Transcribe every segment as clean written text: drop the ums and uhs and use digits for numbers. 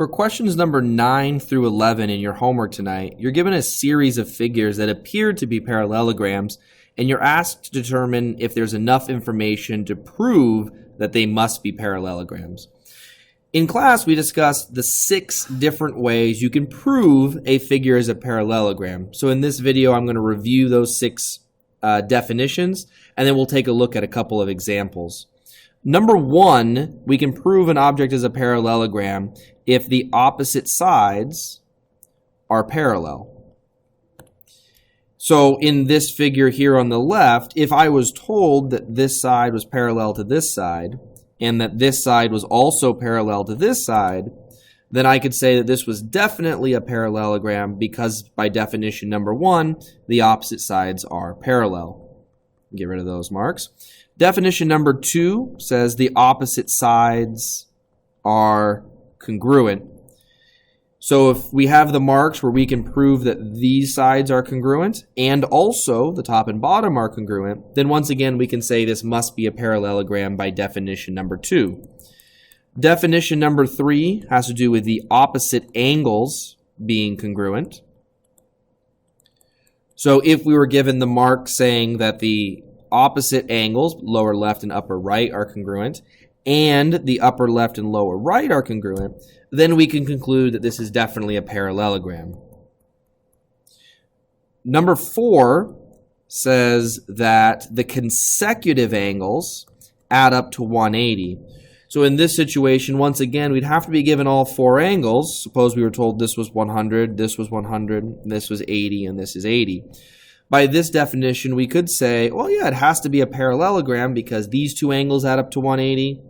For questions number 9 through 11 in your homework tonight, you're given a series of figures that appear to be parallelograms, and you're asked to determine if there's enough information to prove that they must be parallelograms. In class, we discussed the 6 different ways you can prove a figure is a parallelogram. So in this video, I'm going to review those 6 definitions, and then we'll take a look at a couple of examples. Number 1, we can prove an object is a parallelogram if the opposite sides are parallel. So in this figure here on the left, if I was told that this side was parallel to this side, and that this side was also parallel to this side, then I could say that this was definitely a parallelogram because by definition number 1, the opposite sides are parallel. Get rid of those marks. Definition number 2 says the opposite sides are congruent. So if we have the marks where we can prove that these sides are congruent and also the top and bottom are congruent, then once again we can say this must be a parallelogram by definition number 2. Definition number 3 has to do with the opposite angles being congruent. So if we were given the mark saying that the opposite angles, lower left and upper right, are congruent, and the upper left and lower right are congruent, then we can conclude that this is definitely a parallelogram. Number 4 says that the consecutive angles add up to 180. So in this situation, once again, we'd have to be given all 4 angles. Suppose we were told this was 100, this was 100, this was 80, and this is 80. By this definition, we could say, well, yeah, it has to be a parallelogram because these 2 angles add up to 180,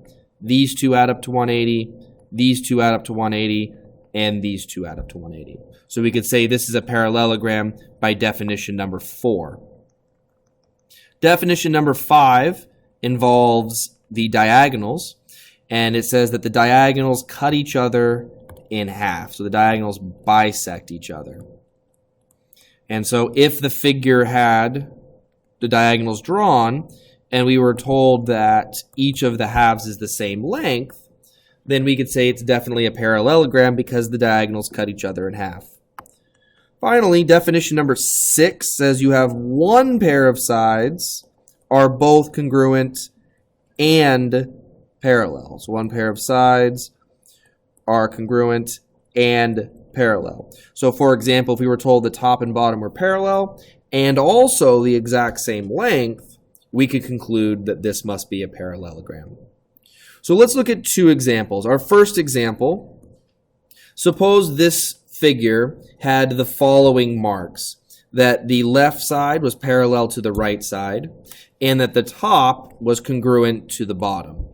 these 2 add up to 180, these 2 add up to 180, and these 2 add up to 180. So we could say this is a parallelogram by definition number 4. Definition number 5 involves the diagonals, and it says that the diagonals cut each other in half. So the diagonals bisect each other. And so if the figure had the diagonals drawn and we were told that each of the halves is the same length, then we could say it's definitely a parallelogram because the diagonals cut each other in half. Finally, definition number 6 says you have one pair of sides are both congruent and parallel. So one pair of sides are congruent and parallel. So for example, if we were told the top and bottom were parallel and also the exact same length, we could conclude that this must be a parallelogram. So let's look at 2 examples. Our first example, suppose this figure had the following marks, that the left side was parallel to the right side and that the top was congruent to the bottom.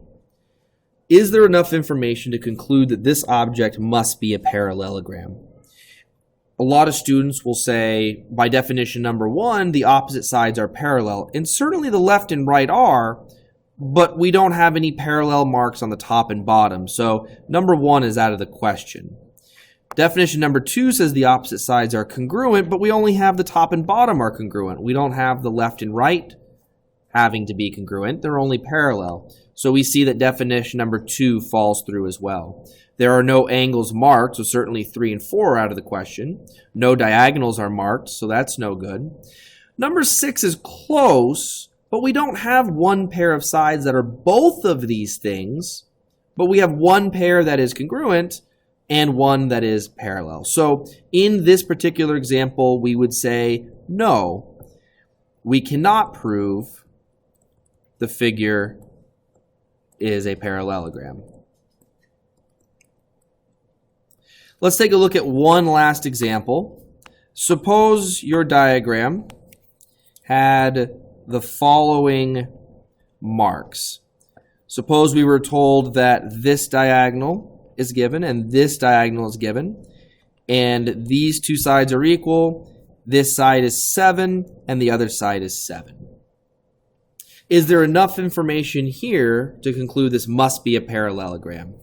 Is there enough information to conclude that this object must be a parallelogram? A lot of students will say, by definition number 1, the opposite sides are parallel, and certainly the left and right are, but we don't have any parallel marks on the top and bottom, so number 1 is out of the question. Definition number 2 says the opposite sides are congruent, but we only have the top and bottom are congruent. We don't have the left and right having to be congruent. They're only parallel. So we see that definition number 2 falls through as well. There are no angles marked, so certainly 3 and 4 are out of the question. No diagonals are marked, so that's no good. Number 6 is close, but we don't have one pair of sides that are both of these things, but we have one pair that is congruent and one that is parallel. So in this particular example, we would say, no, we cannot prove the figure is a parallelogram. Let's take a look at one last example. Suppose your diagram had the following marks. Suppose we were told that this diagonal is given and this diagonal is given, and these 2 sides are equal. This side is 7 and the other side is 7. Is there enough information here to conclude this must be a parallelogram?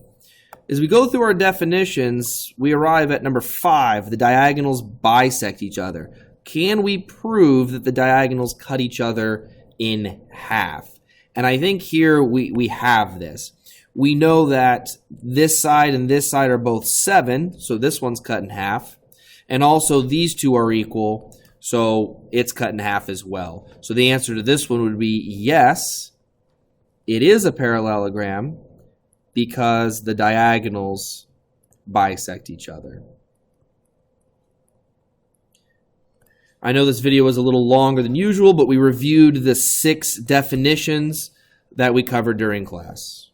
As we go through our definitions, we arrive at number 5, the diagonals bisect each other. Can we prove that the diagonals cut each other in half? And I think here we have this. we know that this side and this side are both 7, so this one's cut in half. And also these two are equal, so it's cut in half as well. So the answer to this one would be yes, it is a parallelogram because the diagonals bisect each other. I know this video was a little longer than usual, but we reviewed the 6 definitions that we covered during class.